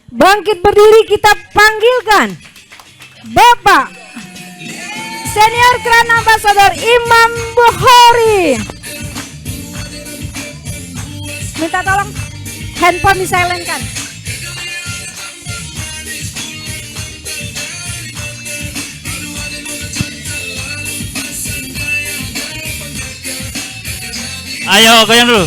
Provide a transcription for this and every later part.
Bangkit berdiri, kita panggilkan Bapak Senior Grand Ambassador Imam Bukhari. Minta tolong handphone disilentkan. Ayo goyang dulu.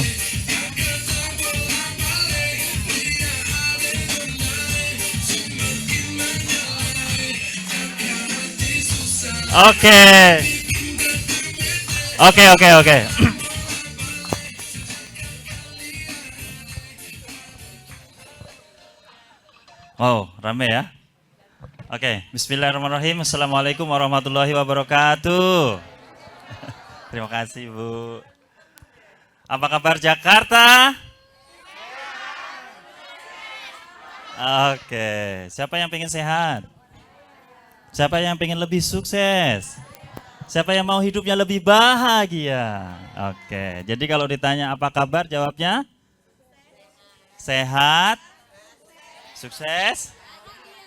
Oke. Oke. Wow, rame ya. Oke, bismillahirrahmanirrahim. Assalamualaikum warahmatullahi wabarakatuh. Terima kasih, Bu. Apa kabar Jakarta? Oke, siapa yang pengen sehat? Siapa yang pengen lebih sukses? Siapa yang mau hidupnya lebih bahagia? Oke, jadi kalau ditanya apa kabar, jawabnya sehat, sukses,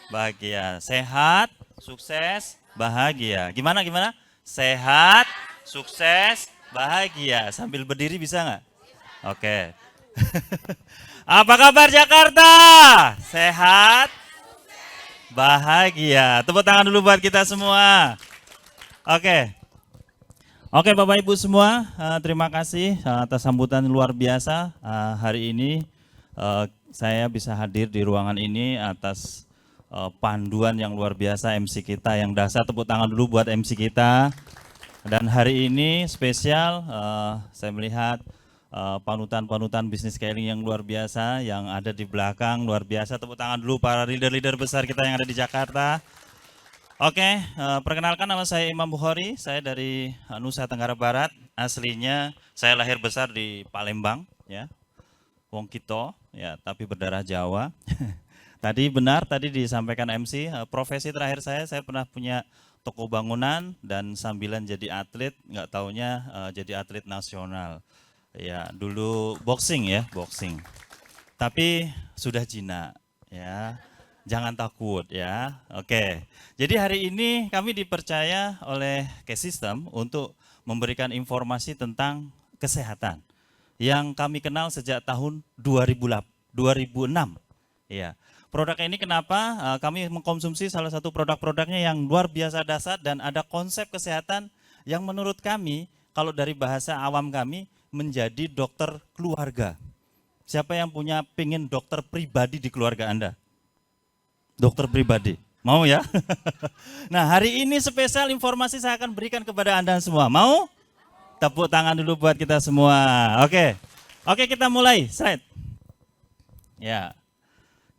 bahagia. Sehat, sukses, bahagia. Gimana? Sehat, sukses, bahagia. Sambil berdiri bisa nggak? Oke. Apa kabar Jakarta? Sehat, bahagia. Tepuk tangan dulu buat kita semua. Oke Bapak Ibu semua, terima kasih atas sambutan luar biasa. Hari ini saya bisa hadir di ruangan ini atas panduan yang luar biasa MC kita yang dahsyat. Tepuk tangan dulu buat MC kita. Dan hari ini spesial saya melihat panutan-panutan bisnis scaling yang luar biasa yang ada di belakang, luar biasa. Tepuk tangan dulu para leader-leader besar kita yang ada di Jakarta. Oke, perkenalkan nama saya Imam Bukhari, saya dari Nusa Tenggara Barat. Aslinya saya lahir besar di Palembang, ya, Wong Kito, ya, tapi berdarah Jawa. Tadi benar, tadi disampaikan MC, profesi terakhir saya pernah punya toko bangunan dan sambilan jadi atlet, nggak taunya jadi atlet nasional. Ya, dulu boxing ya, boxing. Tapi sudah jinak, ya. Jangan takut ya. Oke. Jadi hari ini kami dipercaya oleh Case System untuk memberikan informasi tentang kesehatan yang kami kenal sejak tahun 2006. Ya. Produk ini kenapa kami mengkonsumsi salah satu produk-produknya yang luar biasa dahsyat dan ada konsep kesehatan yang menurut kami kalau dari bahasa awam kami menjadi dokter keluarga. Siapa yang punya pingin dokter pribadi di keluarga Anda? Dokter pribadi, mau ya? Nah hari ini spesial informasi saya akan berikan kepada Anda semua. Mau? Tepuk tangan dulu buat kita semua. Oke kita mulai. Slide. Ya.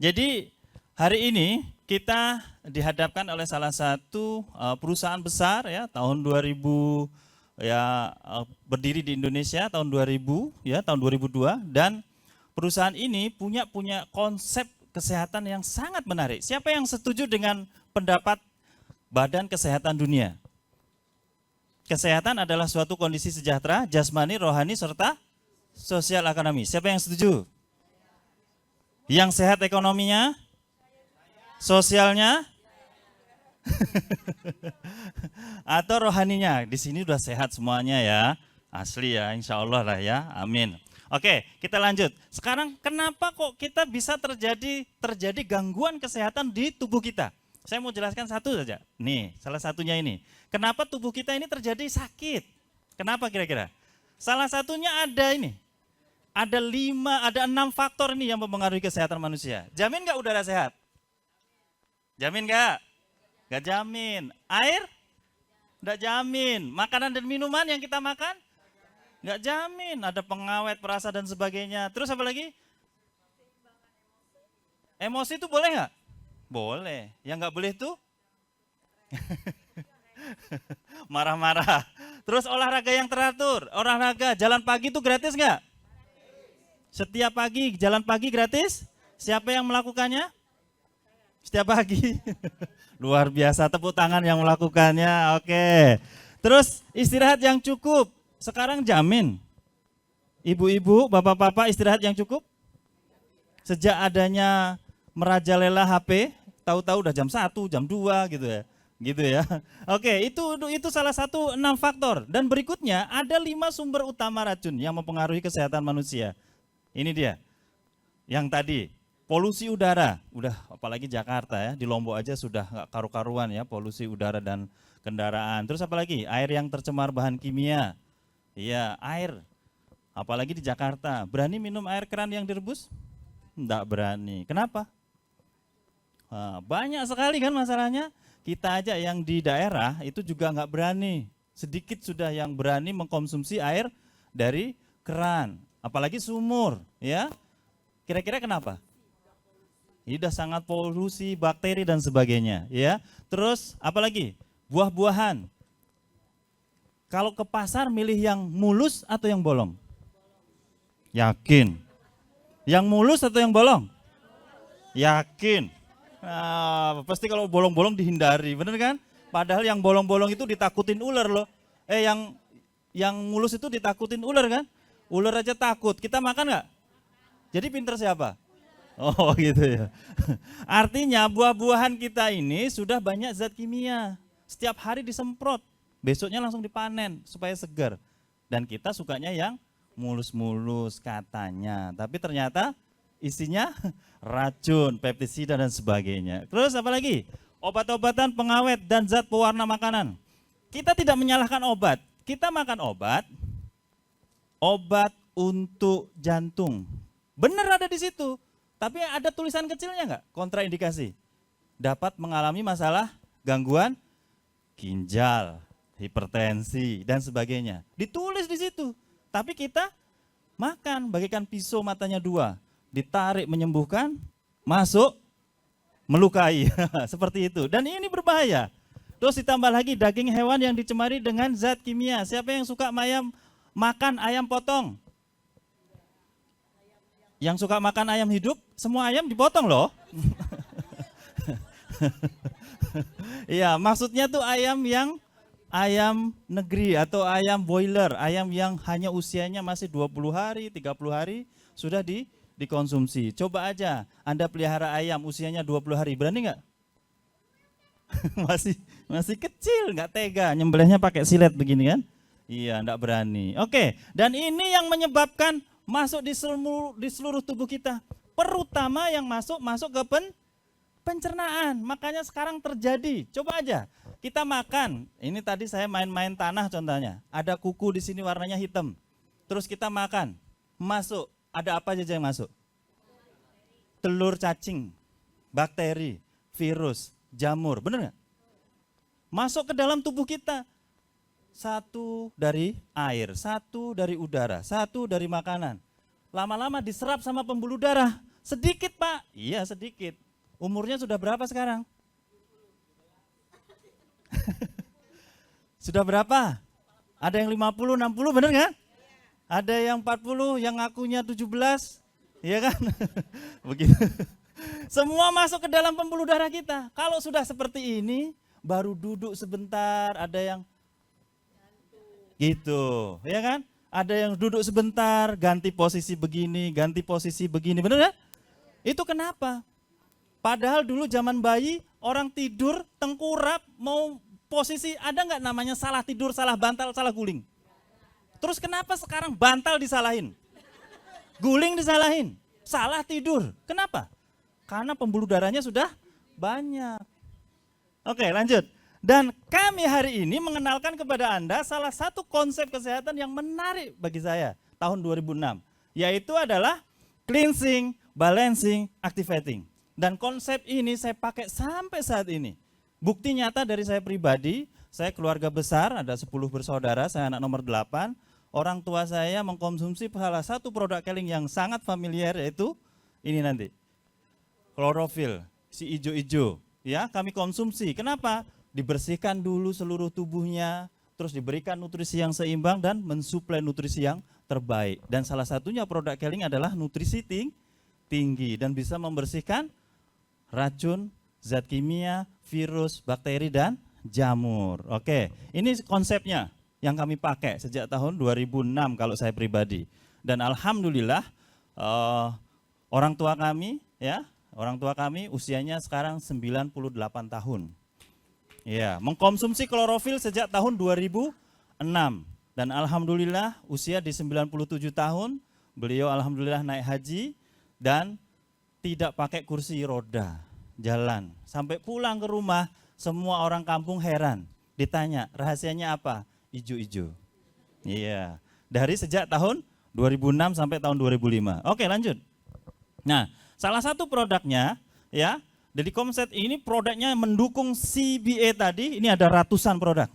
Jadi hari ini kita dihadapkan oleh salah satu perusahaan besar ya tahun 2000 ya berdiri di Indonesia tahun 2000 ya tahun 2002 dan perusahaan ini punya konsep kesehatan yang sangat menarik. Siapa yang setuju dengan pendapat Badan Kesehatan Dunia? Kesehatan adalah suatu kondisi sejahtera, jasmani, rohani, serta sosial ekonomi. Siapa yang setuju? Yang sehat ekonominya? Sosialnya? Atau rohaninya? Di sini udah sehat semuanya ya. Asli ya, insya Allah lah ya. Amin. Oke, kita lanjut. Sekarang kenapa kok kita bisa terjadi gangguan kesehatan di tubuh kita? Saya mau jelaskan satu saja. Nih, salah satunya ini. Kenapa tubuh kita ini terjadi sakit? Kenapa kira-kira? Salah satunya ada ini. Ada 6 faktor ini yang mempengaruhi kesehatan manusia. Jamin nggak udara sehat? Jamin nggak? Nggak jamin. Air? Nggak jamin. Makanan dan minuman yang kita makan? Nggak jamin, ada pengawet, perasa dan sebagainya. Terus apa lagi? Emosi itu boleh nggak? Boleh. Yang nggak boleh tuh? Marah-marah. Terus olahraga yang teratur. Olahraga jalan pagi itu gratis nggak? Setiap pagi jalan pagi gratis? Siapa yang melakukannya? Setiap pagi. Luar biasa, tepuk tangan yang melakukannya. Oke. Terus istirahat yang cukup. Sekarang jamin, ibu-ibu, bapak-bapak istirahat yang cukup? Sejak adanya merajalela HP, tahu-tahu udah jam 1, jam 2 gitu ya. Gitu ya. Oke, itu salah satu 6 faktor. Dan berikutnya ada 5 sumber utama racun yang mempengaruhi kesehatan manusia. Ini dia. Yang tadi, polusi udara. Udah apalagi Jakarta ya, di Lombok aja sudah nggak karu-karuan ya polusi udara dan kendaraan. Terus apalagi? Air yang tercemar bahan kimia. Iya, air. Apalagi di Jakarta. Berani minum air keran yang direbus? Enggak berani. Kenapa? Banyak sekali kan masalahnya. Kita aja yang di daerah itu juga nggak berani. Sedikit sudah yang berani mengkonsumsi air dari keran, apalagi sumur, ya. Kira-kira kenapa? Ini udah sangat polusi, bakteri dan sebagainya, ya. Terus apalagi? Buah-buahan. Kalau ke pasar milih yang mulus atau yang bolong? Yakin. Yang mulus atau yang bolong? Yakin. Nah, pasti kalau bolong-bolong dihindari, bener kan? Padahal yang bolong-bolong itu ditakutin ular loh. Yang mulus itu ditakutin ular kan? Ular aja takut. Kita makan nggak? Jadi pinter siapa? Oh gitu ya. Artinya buah-buahan kita ini sudah banyak zat kimia. Setiap hari disemprot, besoknya langsung dipanen supaya segar. Dan kita sukanya yang mulus-mulus katanya. Tapi ternyata isinya racun, pestisida dan sebagainya. Terus apa lagi? Obat-obatan pengawet dan zat pewarna makanan. Kita tidak menyalahkan obat. Kita makan obat untuk jantung. Benar ada di situ. Tapi ada tulisan kecilnya nggak? Kontraindikasi. Dapat mengalami masalah gangguan ginjal, hipertensi dan sebagainya. Ditulis di situ. Tapi kita makan bagaikan pisau matanya 2. Ditarik menyembuhkan, masuk melukai. Seperti itu. Dan ini berbahaya. Terus ditambah lagi daging hewan yang dicemari dengan zat kimia. Siapa yang suka makan ayam potong? Yang suka makan ayam hidup, semua ayam dipotong loh. Iya, maksudnya tuh ayam negeri atau ayam boiler, ayam yang hanya usianya masih 20 hari, 30 hari sudah dikonsumsi. Coba aja Anda pelihara ayam usianya 20 hari, berani nggak? masih kecil, nggak tega, nyembelihnya pakai silet begini kan? Iya, nggak berani. Oke, dan ini yang menyebabkan masuk di seluruh tubuh kita. Terutama yang masuk ke pencernaan. Makanya sekarang terjadi. Coba aja kita makan. Ini tadi saya main-main tanah contohnya. Ada kuku di sini warnanya hitam. Terus kita makan, masuk. Ada apa aja yang masuk? Telur cacing, bakteri, virus, jamur, benar nggak? Masuk ke dalam tubuh kita. 1 dari air, 1 dari udara, 1 dari makanan. Lama-lama diserap sama pembuluh darah. Sedikit Pak, iya sedikit. Umurnya sudah berapa sekarang? Sudah berapa? Ada yang 50, 60, benar nggak? Ada yang 40, yang ngakunya 17, iya kan? Begitu. Semua masuk ke dalam pembuluh darah kita. Kalau sudah seperti ini, baru duduk sebentar, ada yang gitu, ya kan? Ada yang duduk sebentar, ganti posisi begini, benar kan? Itu kenapa? Padahal dulu zaman bayi, orang tidur, tengkurap, mau posisi, ada nggak namanya salah tidur, salah bantal, salah guling? Terus kenapa sekarang bantal disalahin? Guling disalahin? Salah tidur. Kenapa? Karena pembuluh darahnya sudah banyak. Oke, lanjut. Dan kami hari ini mengenalkan kepada Anda salah satu konsep kesehatan yang menarik bagi saya tahun 2006. Yaitu adalah cleansing, balancing, activating. Dan konsep ini saya pakai sampai saat ini. Bukti nyata dari saya pribadi, saya keluarga besar, ada 10 bersaudara, saya anak nomor 8. Orang tua saya mengkonsumsi salah satu produk keling yang sangat familiar, yaitu ini nanti. Klorofil, si ijo-ijo. Ya, kami konsumsi. Kenapa? Dibersihkan dulu seluruh tubuhnya, terus diberikan nutrisi yang seimbang dan mensuplai nutrisi yang terbaik. Dan salah satunya produk keling adalah nutrisi tinggi dan bisa membersihkan racun, zat kimia, virus, bakteri, dan jamur. Oke, ini konsepnya yang kami pakai sejak tahun 2006 kalau saya pribadi. Dan alhamdulillah orang tua kami ya Orang tua kami usianya sekarang 98 tahun. Ya, mengkonsumsi klorofil sejak tahun 2006. Dan alhamdulillah usia di 97 tahun, beliau alhamdulillah naik haji dan tidak pakai kursi roda, jalan. Sampai pulang ke rumah, semua orang kampung heran. Ditanya, rahasianya apa? Ijo-ijo. Iya, dari sejak tahun 2006 sampai tahun 2005. Oke, lanjut. Nah, salah satu produknya ya, jadi Komset ini produknya mendukung CBA tadi, ini ada ratusan produk.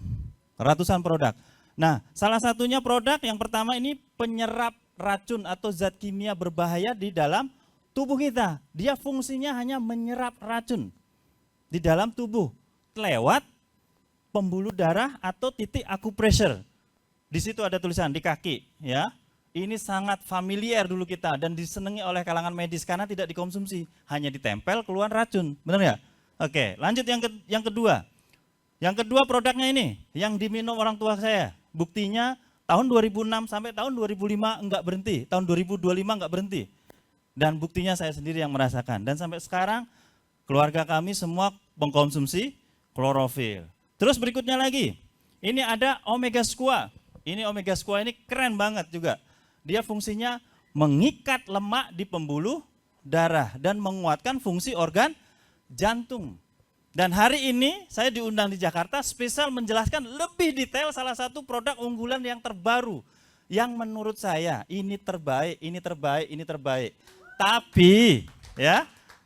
Ratusan produk. Nah, salah satunya produk yang pertama ini penyerap racun atau zat kimia berbahaya di dalam tubuh kita. Dia fungsinya hanya menyerap racun di dalam tubuh lewat pembuluh darah atau titik acupressure. Di situ ada tulisan di kaki, ya. Ini sangat familiar dulu kita dan disenangi oleh kalangan medis karena tidak dikonsumsi, hanya ditempel keluar racun, benar ya? Oke, lanjut yang kedua. Yang kedua produknya ini, yang diminum orang tua saya. Buktinya tahun 2006 sampai tahun 2005 enggak berhenti, tahun 2025 enggak berhenti. Dan buktinya saya sendiri yang merasakan. Dan sampai sekarang keluarga kami semua mengkonsumsi klorofil. Terus berikutnya lagi, ini ada Omega Squat. Ini Omega Squat ini keren banget juga. Dia fungsinya mengikat lemak di pembuluh darah dan menguatkan fungsi organ jantung. Dan hari ini saya diundang di Jakarta spesial menjelaskan lebih detail salah satu produk unggulan yang terbaru. Yang menurut saya ini terbaik, ini terbaik, ini terbaik.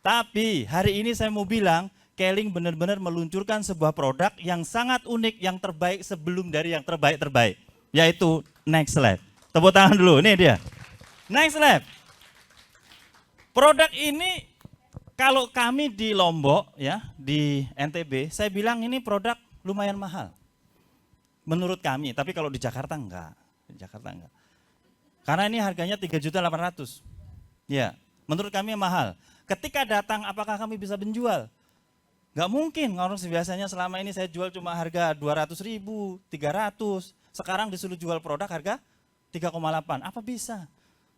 Tapi hari ini saya mau bilang Keling benar-benar meluncurkan sebuah produk yang sangat unik, yang terbaik sebelum dari yang terbaik-terbaik. Yaitu Next Lab. Tepuk tangan dulu, ini dia. Next Lab. Produk ini kalau kami di Lombok ya, di NTB, saya bilang ini produk lumayan mahal. Menurut kami, tapi kalau di Jakarta enggak. Di Jakarta enggak. Karena ini harganya 3.800.000. Ya, menurut kami mahal. Ketika datang apakah kami bisa menjual? Enggak mungkin, orang biasanya selama ini saya jual cuma harga 200.000, 300. Sekarang disuruh jual produk harga 3,8. Apa bisa?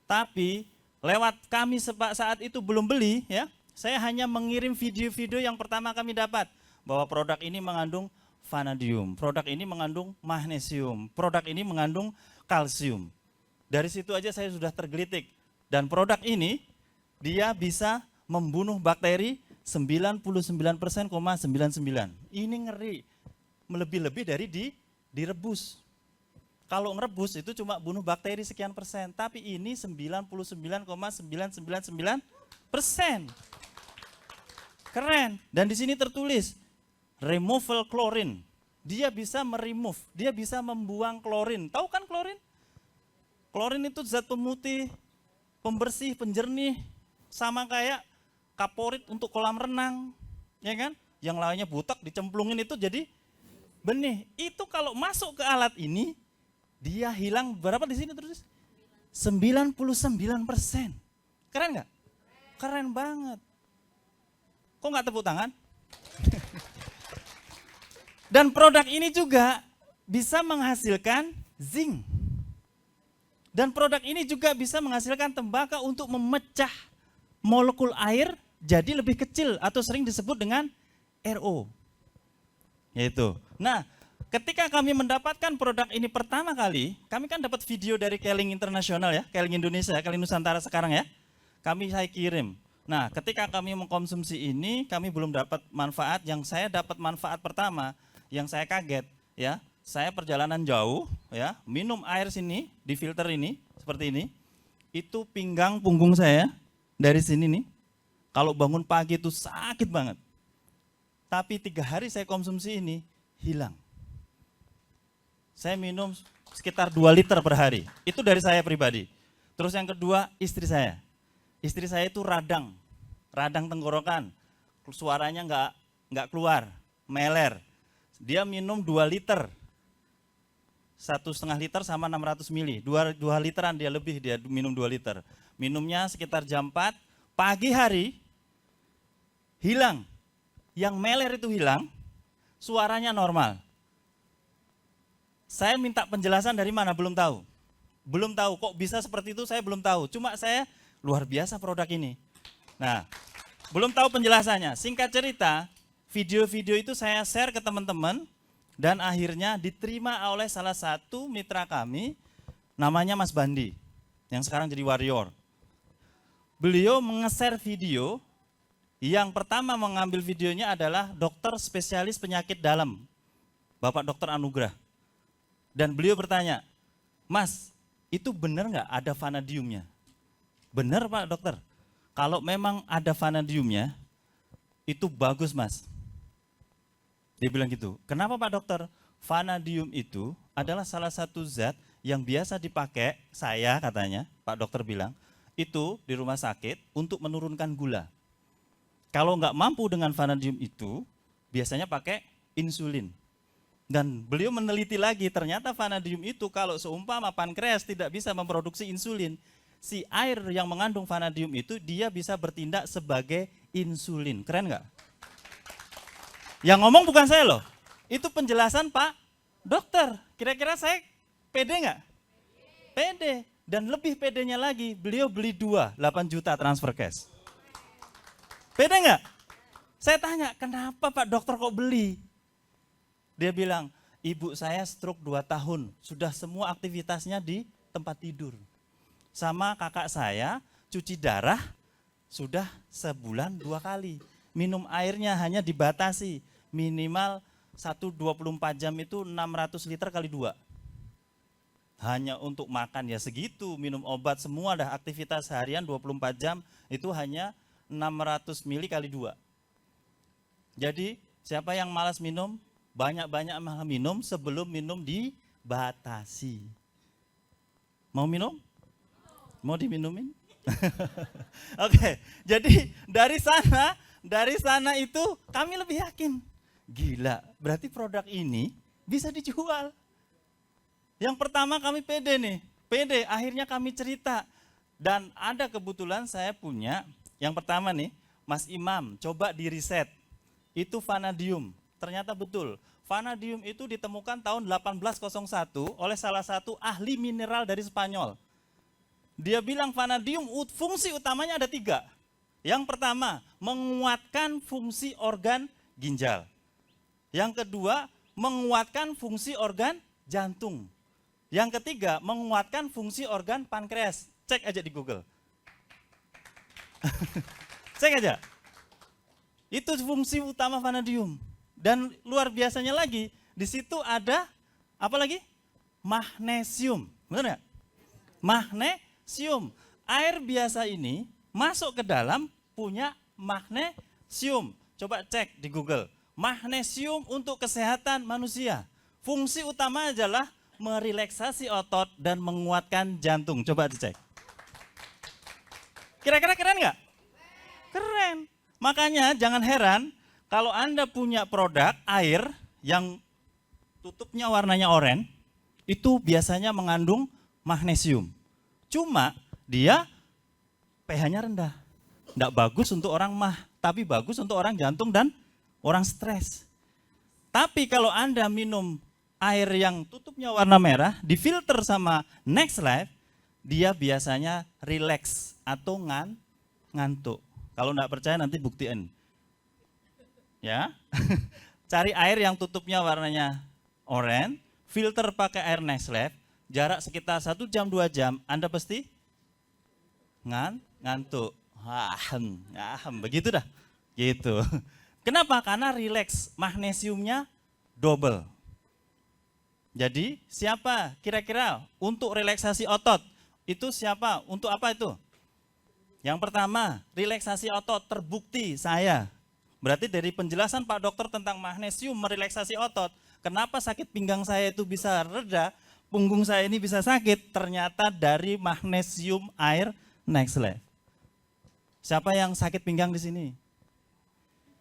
Tapi lewat kami saat itu belum beli ya. Saya hanya mengirim video-video yang pertama kami dapat bahwa produk ini mengandung vanadium, produk ini mengandung magnesium, produk ini mengandung kalsium. Dari situ aja saya sudah tergelitik. Dan produk ini dia bisa membunuh bakteri 99,99. Ini ngeri. Lebih-lebih dari direbus. Kalau ngerebus itu cuma bunuh bakteri sekian persen, tapi ini 99,999%. Keren. Dan di sini tertulis removal chlorine. Dia bisa meremove, dia bisa membuang klorin. Tahu kan klorin? Klorin itu zat pemutih, pembersih, penjernih, sama kayak kaporit untuk kolam renang, ya kan? Yang lainnya butak dicemplungin itu jadi benih. Itu kalau masuk ke alat ini, dia hilang berapa di sini terus? 99%. Keren nggak? Keren banget. Kok nggak tepuk tangan? Dan produk ini juga bisa menghasilkan zinc. Dan produk ini juga bisa menghasilkan tembaga untuk memecah molekul air jadi lebih kecil atau sering disebut dengan RO. Yaitu. Nah, ketika kami mendapatkan produk ini pertama kali, kami kan dapat video dari Keling Internasional ya, Keling Indonesia, Keling Nusantara sekarang ya. Saya kirim. Nah, ketika kami mengkonsumsi ini, kami belum dapat manfaat. Yang saya dapat manfaat pertama, yang saya kaget ya, saya perjalanan jauh ya, minum air sini di filter ini seperti ini. Itu pinggang punggung saya dari sini nih. Kalau bangun pagi itu sakit banget. Tapi 3 hari saya konsumsi ini hilang. Saya minum sekitar 2 liter per hari. Itu dari saya pribadi. Terus yang kedua, istri saya. Istri saya itu radang tenggorokan. Suaranya nggak keluar, meler. Dia minum 2 liter. 1,5 liter sama 600 mili. 2 literan dia lebih, dia minum 2 liter. Minumnya sekitar jam 4, pagi hari, hilang. Yang meler itu hilang, suaranya normal. Saya minta penjelasan dari mana, belum tahu. Belum tahu, kok bisa seperti itu saya belum tahu. Cuma saya luar biasa produk ini. Nah, Belum tahu penjelasannya. Singkat cerita, video-video itu saya share ke teman-teman dan akhirnya diterima oleh salah satu mitra kami namanya Mas Bandi yang sekarang jadi Warrior. Beliau nge-share video. Yang pertama mengambil videonya adalah dokter spesialis penyakit dalam, Bapak Dokter Anugrah. Dan beliau bertanya, Mas, itu benar nggak ada vanadiumnya? Benar Pak Dokter, kalau memang ada vanadiumnya, itu bagus Mas. Dia bilang gitu. Kenapa Pak Dokter? Vanadium itu adalah salah satu zat yang biasa dipakai, saya katanya, Pak Dokter bilang, itu di rumah sakit untuk menurunkan gula. Kalau nggak mampu dengan vanadium itu, biasanya pakai insulin. Dan beliau meneliti lagi, ternyata vanadium itu kalau seumpama pankreas tidak bisa memproduksi insulin, si air yang mengandung vanadium itu dia bisa bertindak sebagai insulin. Keren nggak? Yang ngomong bukan saya loh, itu penjelasan Pak Dokter. Kira-kira saya pede nggak? Pede. Dan lebih pedenya lagi, beliau beli 8 juta transfer cash. Pede nggak? Saya tanya, kenapa Pak Dokter kok beli? Dia bilang, ibu saya stroke 2 tahun, sudah semua aktivitasnya di tempat tidur. Sama kakak saya, cuci darah sudah sebulan 2 kali. Minum airnya hanya dibatasi, minimal 1 24 jam itu 600 liter kali 2. Hanya untuk makan ya segitu, minum obat semua dah aktivitas harian 24 jam itu hanya 600 mili kali 2. Jadi siapa yang malas minum, banyak-banyak malah minum sebelum minum dibatasi. Mau minum? Mau diminumin? Oke, jadi dari sana itu kami lebih yakin. Gila, berarti produk ini bisa dijual. Yang pertama kami pede nih, pede akhirnya kami cerita. Dan ada kebetulan saya punya, yang pertama nih, Mas Imam, coba di riset. Itu vanadium, ternyata betul. Vanadium itu ditemukan tahun 1801 oleh salah satu ahli mineral dari Spanyol. Dia bilang vanadium fungsi utamanya ada 3. Yang pertama, menguatkan fungsi organ ginjal. Yang kedua, menguatkan fungsi organ jantung. Yang ketiga, menguatkan fungsi organ pankreas. Cek aja di Google. Cek aja. Itu fungsi utama vanadium. Dan luar biasanya lagi, di situ ada apa lagi? Magnesium. Benar nggak? Magnesium. Air biasa ini masuk ke dalam punya magnesium. Coba cek di Google. Magnesium untuk kesehatan manusia. Fungsi utama adalah merelaksasi otot dan menguatkan jantung. Coba dicek. Kira-kira keren nggak? Keren. Makanya jangan heran kalau Anda punya produk air yang tutupnya warnanya oranye, itu biasanya mengandung magnesium. Cuma dia pH-nya rendah. Tidak bagus untuk orang mah, tapi bagus untuk orang jantung dan orang stres. Tapi kalau Anda minum air yang tutupnya warna merah, difilter sama Next Life, dia biasanya relax atau ngantuk. Kalau enggak percaya nanti buktiin. Ya. Cari air yang tutupnya warnanya oranye, filter pakai air Next Life, jarak sekitar 1 jam 2 jam, Anda pasti ngantuk. Begitu dah. Gitu. Kenapa? Karena relax, magnesiumnya double. Jadi siapa kira-kira untuk relaksasi otot? Itu siapa? Untuk apa itu? Yang pertama, relaksasi otot terbukti saya. Berarti dari penjelasan Pak Dokter tentang magnesium merelaksasi otot, kenapa sakit pinggang saya itu bisa reda, punggung saya ini bisa sakit, ternyata dari magnesium air Next Life. Siapa yang sakit pinggang di sini?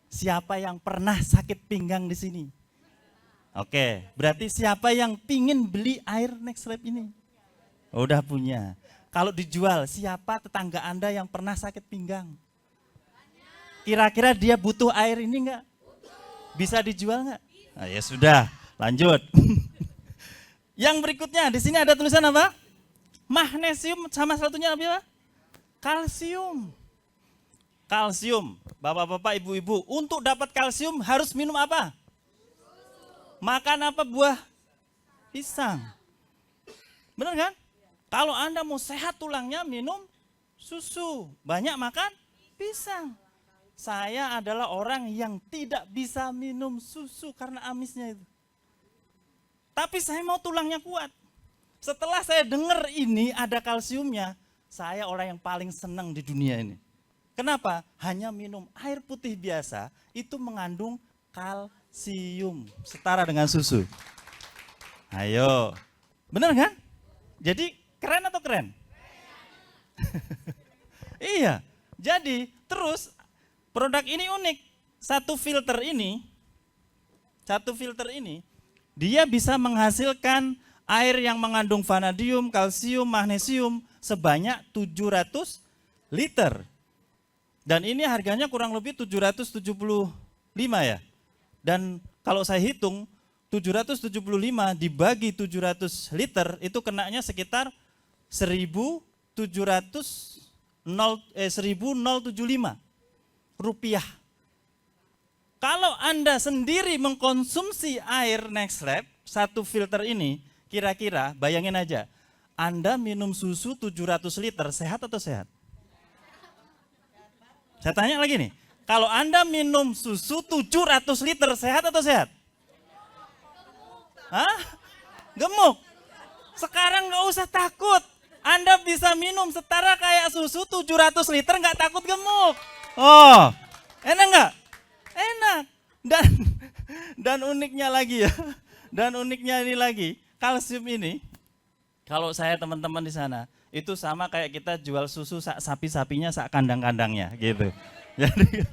Siapa yang pernah sakit pinggang di sini? Oke, berarti siapa yang pingin beli air Next Life ini? Udah punya. Kalau dijual, siapa tetangga Anda yang pernah sakit pinggang? Kira-kira dia butuh air ini enggak? Bisa dijual enggak? Nah, ya sudah, lanjut. Yang berikutnya, di sini ada tulisan apa? Magnesium sama satunya apa? Kalsium. Kalsium. Bapak-bapak, ibu-ibu, untuk dapat kalsium harus minum apa? Makan apa? Buah pisang. Benar kan? Kalau Anda mau sehat tulangnya, minum susu. Banyak makan pisang. Saya adalah orang yang tidak bisa minum susu karena amisnya itu. Tapi saya mau tulangnya kuat. Setelah saya dengar ini ada kalsiumnya, saya orang yang paling senang di dunia ini. Kenapa? Hanya minum air putih biasa itu mengandung kalsium setara dengan susu. Ayo, benar kan? Jadi keren atau keren? Iya, jadi terus produk ini unik. Satu filter ini, dia bisa menghasilkan air yang mengandung vanadium, kalsium, magnesium sebanyak 700 liter. Dan ini harganya kurang lebih 775 ya. Dan kalau saya hitung 775 dibagi 700 liter itu kenanya sekitar 1075 rupiah. Kalau Anda sendiri mengkonsumsi air Next Lab, satu filter ini, kira-kira bayangin aja, Anda minum susu 700 liter, sehat atau sehat? Saya tanya lagi nih, kalau Anda minum susu 700 liter, sehat atau sehat? Hah? Gemuk? Sekarang nggak usah takut, Anda bisa minum setara kayak susu 700 liter nggak takut gemuk. Oh, enak nggak? Enak. Dan uniknya lagi ya, dan uniknya ini lagi, kalsium ini, kalau saya teman-teman di sana, itu sama kayak kita jual susu sapi-sapinya sak kandang-kandangnya gitu. Jadi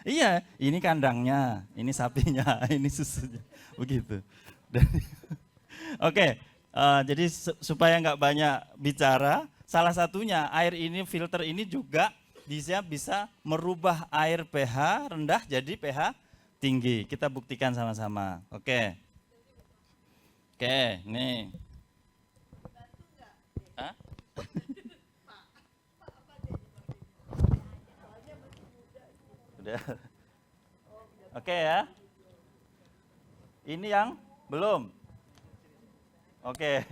iya, ini kandangnya, ini sapinya, ini susunya, begitu. Oke, jadi supaya nggak banyak bicara, salah satunya air ini, filter ini juga bisa merubah air pH rendah jadi pH tinggi. Kita buktikan sama-sama. Oke, nih. Hah? Udah. Oke ya. Ini yang belum. Oke.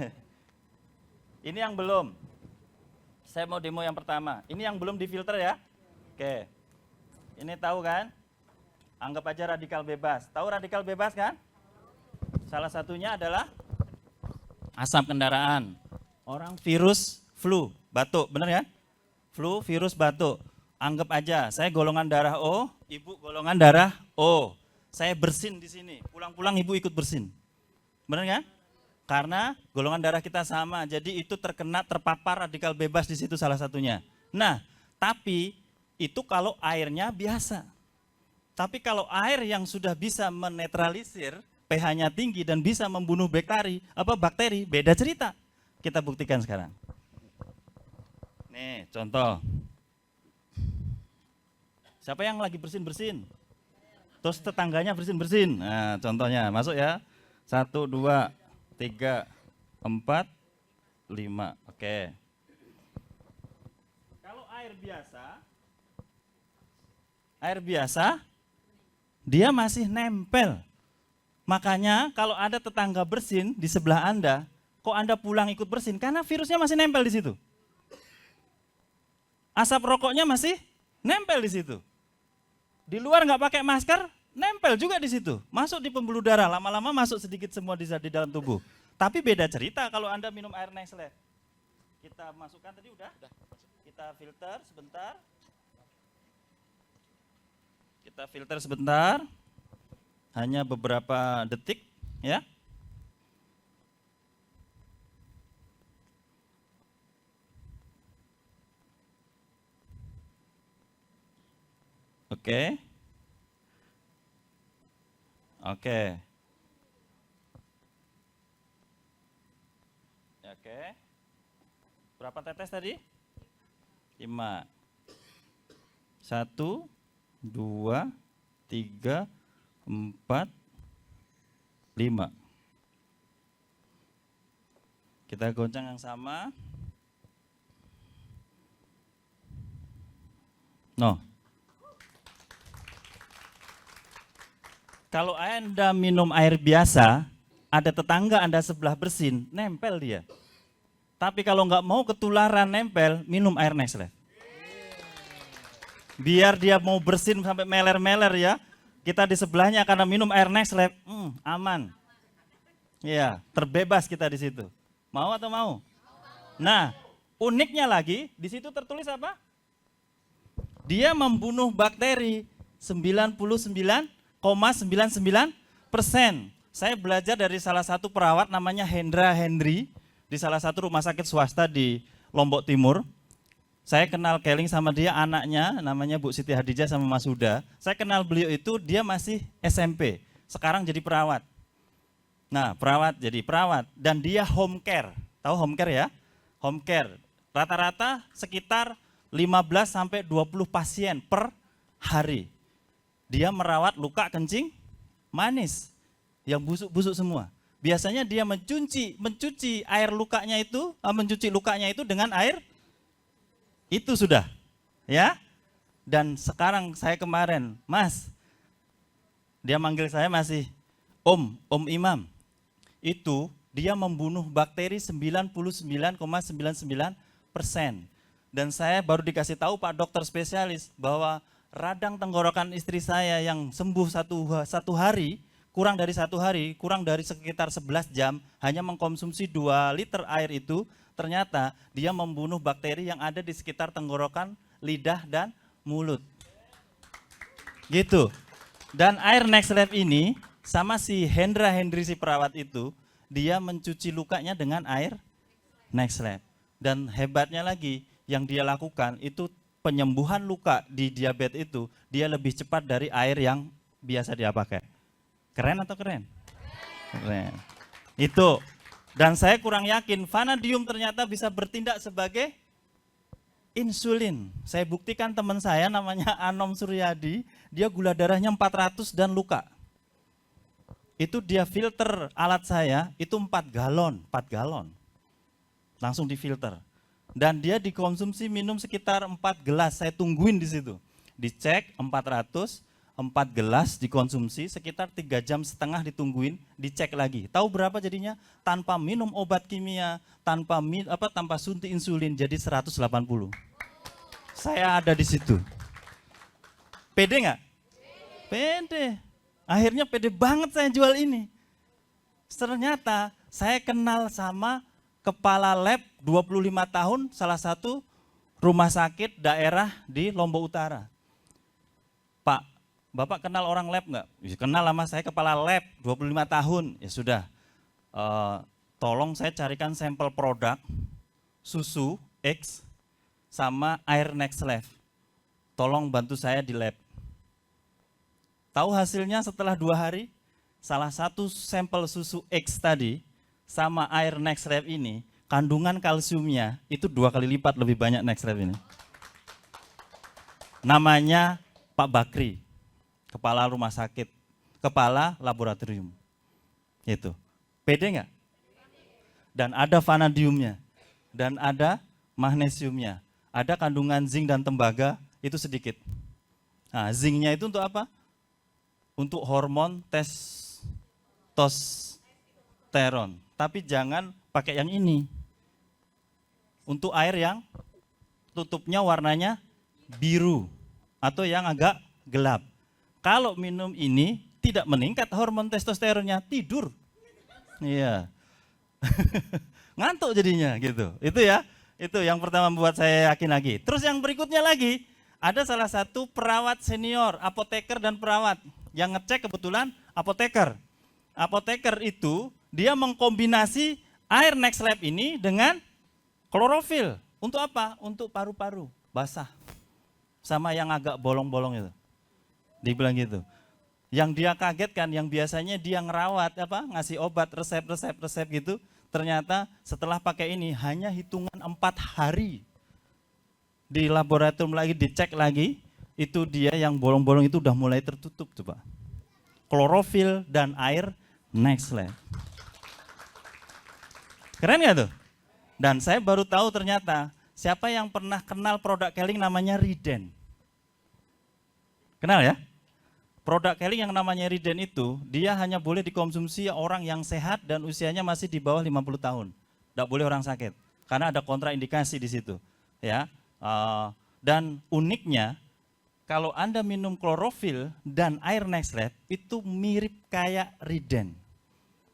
Ini yang belum. Saya mau demo yang pertama. Ini yang belum difilter ya. Oke. Ini tahu kan? Anggap aja radikal bebas. Tahu radikal bebas kan? Salah satunya adalah asap kendaraan. Orang virus flu, batuk, benar ya? Flu, virus, batuk. Anggap aja, saya golongan darah O, ibu golongan darah O. Saya bersin di sini, pulang-pulang ibu ikut bersin. Benar kan? Karena golongan darah kita sama, jadi itu terpapar radikal bebas di situ salah satunya. Nah, tapi itu kalau airnya biasa. Tapi kalau air yang sudah bisa menetralisir, pH-nya tinggi dan bisa membunuh bakteri, beda cerita. Kita buktikan sekarang. Nih, contoh. Siapa yang lagi bersin-bersin? Terus tetangganya bersin-bersin. Nah, contohnya, masuk ya. 1, 2, 3, 4, 5. Oke. Kalau air biasa, dia masih nempel. Makanya kalau ada tetangga bersin di sebelah Anda, kok Anda pulang ikut bersin? Karena virusnya masih nempel di situ. Asap rokoknya masih nempel di situ. Di luar nggak pakai masker, nempel juga di situ. Masuk di pembuluh darah, lama-lama masuk sedikit semua di dalam tubuh. Tapi beda cerita kalau Anda minum air Next Lab. Kita masukkan tadi udah. Kita filter sebentar. Hanya beberapa detik, ya. Oke. Berapa tetes tadi? 5. 1, 2, 3, 4, 5. Kita goncang yang sama. No. Kalau Anda minum air biasa, ada tetangga Anda sebelah bersin, nempel dia. Tapi kalau nggak mau ketularan nempel, minum air Nextlife. Biar dia mau bersin sampai meler-meler ya, kita di sebelahnya karena minum air Nextlife, aman. Ya, terbebas kita di situ. Mau atau mau? Nah, uniknya lagi, di situ tertulis apa? Dia membunuh bakteri 99,99%. Saya belajar dari salah satu perawat namanya Hendra Hendri di salah satu rumah sakit swasta di Lombok Timur. Saya kenal Keling sama dia, anaknya namanya Bu Siti Hadijah sama Mas Huda. Saya kenal beliau itu, dia masih SMP, sekarang jadi perawat. Nah, jadi perawat dan dia home care. Tahu home care ya? Home care. Rata-rata sekitar 15 sampai 20 pasien per hari. Dia merawat luka kencing manis yang busuk-busuk semua. Biasanya dia mencuci air lukanya itu, mencuci lukanya itu dengan air itu sudah, ya. Dan sekarang saya kemarin, Mas, dia manggil saya masih Om Imam. Itu dia membunuh bakteri 99,99%. Dan saya baru dikasih tahu Pak dokter spesialis bahwa radang tenggorokan istri saya yang sembuh satu hari, kurang dari sekitar 11 jam, hanya mengkonsumsi 2 liter air itu, ternyata dia membunuh bakteri yang ada di sekitar tenggorokan, lidah, dan mulut. Gitu. Dan air Nextlife ini, sama si Hendra Hendri si perawat itu, dia mencuci lukanya dengan air Nextlife. Dan hebatnya lagi, yang dia lakukan itu penyembuhan luka di diabetes itu, dia lebih cepat dari air yang biasa dia pakai. Keren atau keren? Keren. Itu. Dan saya kurang yakin vanadium ternyata bisa bertindak sebagai insulin. Saya buktikan teman saya namanya Anom Suryadi, dia gula darahnya 400 dan luka. Itu dia filter alat saya, itu 4 galon. Langsung difilter. Dan dia dikonsumsi minum sekitar 4 gelas, saya tungguin di situ. Dicek 400, 4 gelas dikonsumsi, sekitar 3,5 jam ditungguin, dicek lagi. Tahu berapa jadinya? Tanpa minum obat kimia, tanpa suntik insulin, jadi 180. Saya ada di situ. Pede nggak? Pede. Akhirnya pede banget saya jual ini. Ternyata saya kenal sama kepala lab 25 tahun, salah satu rumah sakit daerah di Lombok Utara. Pak, Bapak kenal orang lab nggak? Ya, kenal sama saya kepala lab 25 tahun. Ya sudah, tolong saya carikan sampel produk susu X sama air Nextlife. Tolong bantu saya di lab. Tahu hasilnya setelah 2 hari? Salah satu sampel susu X tadi sama air Nextlife ini, kandungan kalsiumnya itu 2 kali lipat lebih banyak Nextlife ini. Namanya Pak Bakri, kepala rumah sakit, kepala laboratorium. Itu. Pede nggak? Dan ada vanadiumnya, dan ada magnesiumnya, ada kandungan zinc dan tembaga itu sedikit. Nah, zincnya itu untuk apa? Untuk hormon testosteron. Tapi jangan pakai yang ini. Untuk air yang tutupnya warnanya biru atau yang agak gelap. Kalau minum ini tidak meningkat hormon testosteronnya, tidur. Iya. Ngantuk jadinya gitu. Itu ya. Itu yang pertama membuat saya yakin lagi. Terus yang berikutnya lagi, ada salah satu perawat senior, apoteker dan perawat yang ngecek kebetulan apoteker. Apoteker itu dia mengkombinasi air Nextlife ini dengan klorofil. Untuk apa? Untuk paru-paru basah. Sama yang agak bolong-bolong itu. Dibilang gitu. Yang dia kagetkan, yang biasanya dia ngerawat ngasih obat resep gitu, ternyata setelah pakai ini hanya hitungan 4 hari. Di laboratorium lagi dicek lagi, itu dia yang bolong-bolong itu udah mulai tertutup tuh Pak. Klorofil dan air Nextlife. Keren gak tuh? Dan saya baru tahu ternyata siapa yang pernah kenal produk Keling namanya Riden. Kenal ya? produk Keling yang namanya Riden itu, dia hanya boleh dikonsumsi orang yang sehat dan usianya masih di bawah 50 tahun. Tidak boleh orang sakit, karena ada kontraindikasi di situ. Ya, dan uniknya, kalau Anda minum klorofil dan air Nexlab, itu mirip kayak Riden.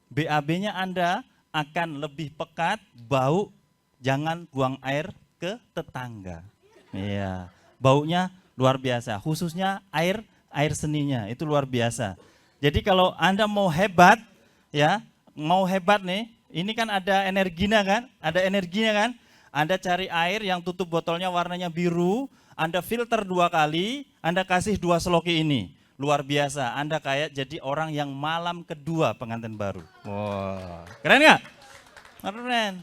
BAB-nya Anda akan lebih pekat, bau, jangan buang air ke tetangga. Iya, baunya luar biasa, khususnya air seninya itu luar biasa. Jadi kalau Anda mau hebat, ya, mau hebat nih, ini kan ada energinya kan, Anda cari air yang tutup botolnya warnanya biru, Anda filter 2 kali, Anda kasih 2 seloki ini. Luar biasa, Anda kayak jadi orang yang malam kedua pengantin baru. Wow, keren nggak? Keren.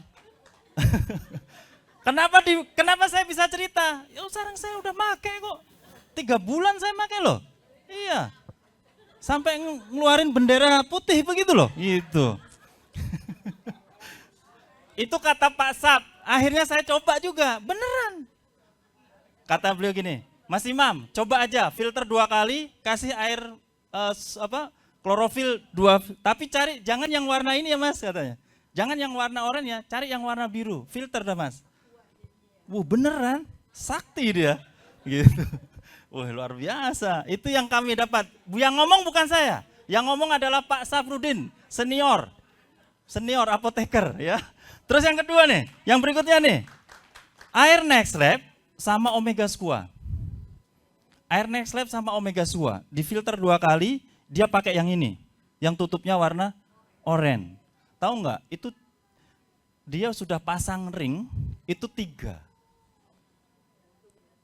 Kenapa saya bisa cerita? Ya sekarang saya udah make kok. 3 bulan saya make loh. Iya. Sampai ngeluarin bendera putih begitu loh. Gitu. Itu kata Pak Sap. Akhirnya saya coba juga. Beneran. Kata beliau gini, Mas Imam, coba aja filter 2 kali, kasih air klorofil 2, tapi cari jangan yang warna ini ya Mas katanya. Jangan yang warna oranye ya, cari yang warna biru. Filter dah Mas. Beneran, sakti dia. Gitu. Wah luar biasa, itu yang kami dapat. Yang ngomong bukan saya, yang ngomong adalah Pak Safrudin, senior apoteker ya. Terus yang kedua nih, yang berikutnya nih, air Nexlab sama Omega Squat. Air Nexlab sama Omega Squat, difilter 2 kali, dia pakai yang ini, yang tutupnya warna oranye. Tahu nggak? Itu dia sudah pasang ring, itu 3.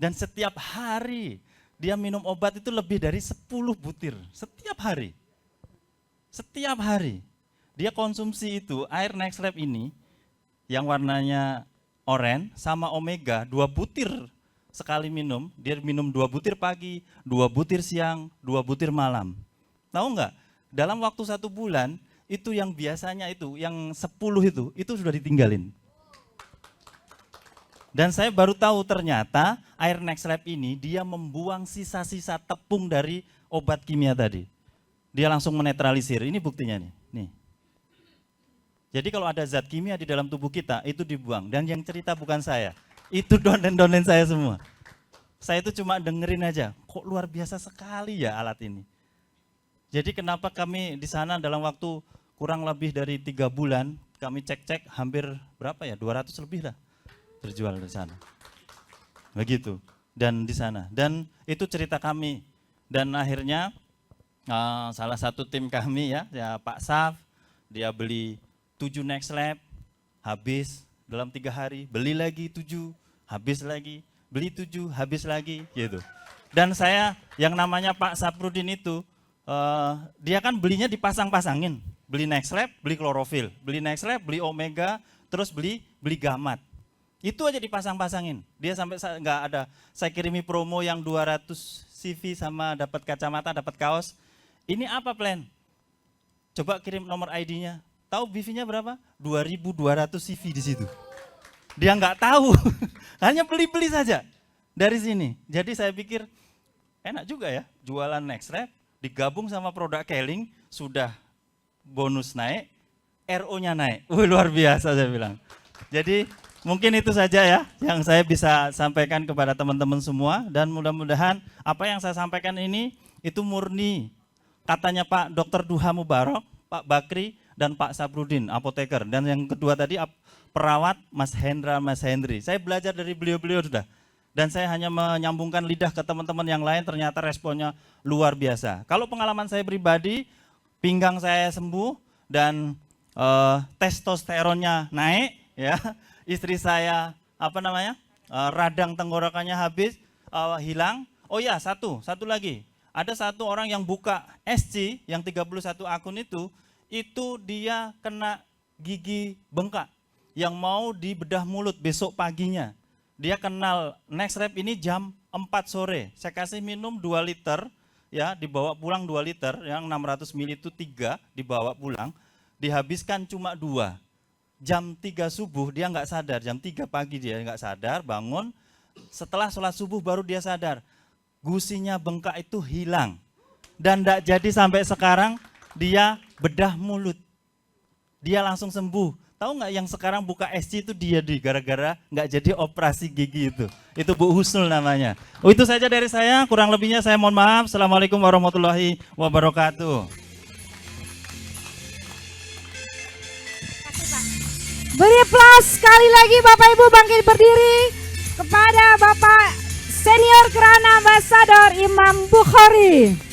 Dan setiap hari dia minum obat itu lebih dari 10 butir setiap hari. Setiap hari dia konsumsi itu air Nexlab ini yang warnanya oranye sama Omega 2 butir sekali minum. Dia minum 2 butir pagi, 2 butir siang, 2 butir malam. Tahu nggak? Dalam waktu 1 bulan itu yang biasanya itu yang 10 itu sudah ditinggalin. Dan saya baru tahu ternyata air Nexlab ini dia membuang sisa-sisa tepung dari obat kimia tadi. Dia langsung menetralisir, ini buktinya nih. Jadi kalau ada zat kimia di dalam tubuh kita, itu dibuang. Dan yang cerita bukan saya, itu donen-donen saya semua. Saya itu cuma dengerin aja, kok luar biasa sekali ya alat ini. Jadi kenapa kami di sana dalam waktu kurang lebih dari 3 bulan, kami cek-cek hampir berapa ya, 200 lebih lah. Terjual di sana. Begitu. Dan di sana. Dan itu cerita kami. Dan akhirnya salah satu tim kami ya Pak Saf, dia beli 7 Nexlab, habis dalam 3 hari, beli lagi 7, habis lagi, beli 7, habis lagi, gitu. Dan saya yang namanya Pak Saprudin itu, dia kan belinya dipasang-pasangin. Beli Nexlab, beli klorofil, beli Nexlab, beli Omega, terus beli gamat. Itu aja dipasang-pasangin. Dia sampai nggak ada, saya kirimi promo yang 200 CV sama dapat kacamata, dapat kaos. Ini apa plan? Coba kirim nomor ID-nya. Tahu BV-nya berapa? 2.200 CV di situ. Dia nggak tahu, hanya beli-beli saja dari sini. Jadi saya pikir enak juga ya, jualan Nexlab digabung sama produk Keling, sudah bonus naik, RO-nya naik. Luar biasa saya bilang. Jadi mungkin itu saja ya yang saya bisa sampaikan kepada teman-teman semua, dan mudah-mudahan apa yang saya sampaikan ini itu murni katanya Pak Dr. Duha Mubarok, Pak Bakri, dan Pak Saprudin, apoteker. Dan yang kedua tadi perawat Mas Hendra, Mas Hendri. Saya belajar dari beliau-beliau sudah. Dan saya hanya menyambungkan lidah ke teman-teman yang lain, ternyata responnya luar biasa. Kalau pengalaman saya pribadi, pinggang saya sembuh dan testosteronnya naik ya. Istri saya radang tenggorokannya habis, hilang. Oh ya, satu lagi. Ada satu orang yang buka SC yang 31 akun itu dia kena gigi bengkak yang mau dibedah mulut besok paginya. Dia kenal Nexlab ini jam 4 sore. Saya kasih minum 2 liter ya, dibawa pulang 2 liter, yang 600 ml itu 3 dibawa pulang, dihabiskan cuma 2. Jam 3 subuh dia nggak sadar, jam 3 pagi dia nggak sadar, bangun, setelah sholat subuh baru dia sadar, gusinya bengkak itu hilang. dan tidak jadi sampai sekarang dia bedah mulut. Dia langsung sembuh. Tahu nggak yang sekarang buka SC itu dia gara-gara nggak jadi operasi gigi itu. Itu Bu Husnul namanya. Oh, itu saja dari saya, kurang lebihnya saya mohon maaf. Assalamualaikum warahmatullahi wabarakatuh. Beri aplaus sekali lagi Bapak Ibu bangkit berdiri kepada Bapak Senior Grand Ambassador Imam Bukhari.